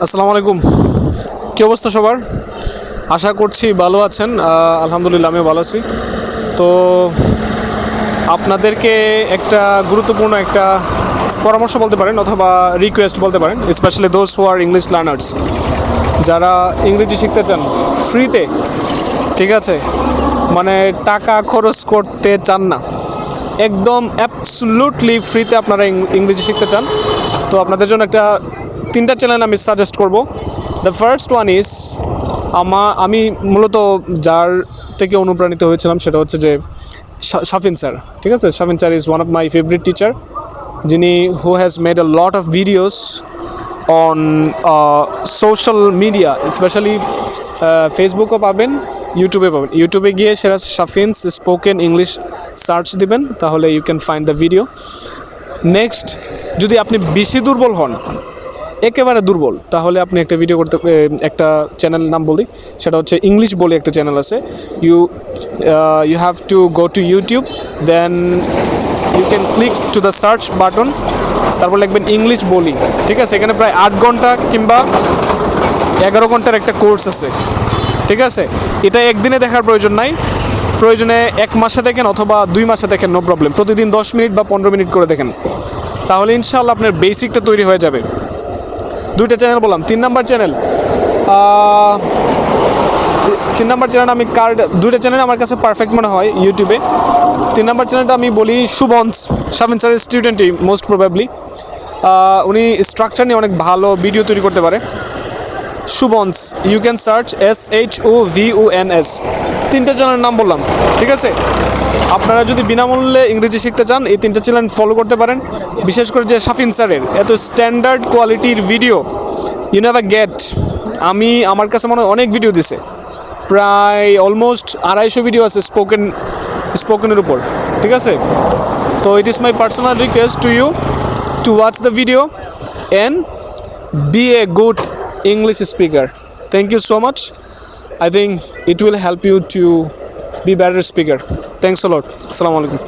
আসসালামু আলাইকুম। কী অবস্থা সবার? আশা করছি ভালো আছেন। আলহামদুলিল্লাহ আমিও ভালো আছি। তো আপনাদেরকে একটা গুরুত্বপূর্ণ একটা পরামর্শ বলতে পারেন অথবা রিকোয়েস্ট বলতে পারেন, specially those who are English learners, যারা ইংরেজি শিখতে চান ফ্রিতে, ঠিক আছে, মানে টাকা খরচ করতে চান না, একদম অ্যাবসলুটলি ফ্রিতে আপনারা ইংরেজি শিখতে চান, তো আপনাদের জন্য একটা 3টা চ্যানেল আমি সাজেস্ট করব। দ্য ফার্স্ট ওয়ান ইজ আমি মূলত যার থেকে অনুপ্রাণিত হয়েছিলাম সেটা হচ্ছে যে শাফিন স্যার, ঠিক আছে। Shafin sir is one of my favourite teacher, যিনি who has made a lot of videos on social media, specially ফেসবুকও পাবেন, ইউটিউবে পাবেন। ইউটিউবে গিয়ে সেটা শাফিনস স্পোকেন ইংলিশ সার্চ দিবেন, তাহলে you can find the video. Next, যদি আপনি বেশি দুর্বল হন, একেবারে দুর্বল, তাহলে আপনি একটা ভিডিও করতে, একটা চ্যানেল নাম বলি, সেটা হচ্ছে ইংলিশ বলে একটা চ্যানেল আছে। You have to go to YouTube, then you can click to the search button, তারপর লিখবেন ইংলিশ বলি, ঠিক আছে। এখানে প্রায় 8 ঘন্টা কিংবা 11 ঘন্টার একটা কোর্স আছে, ঠিক আছে। এটা একদিনে দেখার প্রয়োজন নাই, প্রয়োজনে 1 মাসে দেখেন অথবা 2 মাসে দেখেন, নো প্রবলেম। প্রতিদিন 10 মিনিট বা 15 মিনিট করে দেখেন, তাহলে ইনশাআল্লাহ আপনার বেসিকটা তৈরি হয়ে যাবে। 2টা চ্যানেল বললাম। 3 নাম্বার চ্যানেল আমি 2টা চ্যানেল আমার কাছে পারফেক্ট মনে হয় ইউটিউবে। 3 নাম্বার চ্যানেলটা আমি বলি শুভন্স, শাফিন স্যারের স্টুডেন্টই মোস্ট প্রবাবলি। উনি স্ট্রাকচার নিয়ে অনেক ভালো ভিডিও তৈরি করতে পারে। শুভন্স, ইউ ক্যান সার্চ SHOVONS। 3টা চ্যানেলের নাম বললাম, ঠিক আছে। আপনারা যদি বিনামূল্যে ইংরেজি শিখতে চান, এই 3টা চ্যানেল ফলো করতে পারেন। বিশেষ করে যে শাফিন স্যারের এত স্ট্যান্ডার্ড কোয়ালিটির ভিডিও ইউ নেভার গেট। আমার কাছে মনে হয় অনেক ভিডিও দিছে, প্রায় অলমোস্ট 250 ভিডিও আছে স্পোকেনের উপর, ঠিক আছে। তো it is my personal request to you to watch the video and be a good English speaker. Thank you so much. I think it will help you to be better speaker. Thanks a lot. Assalamu alaikum.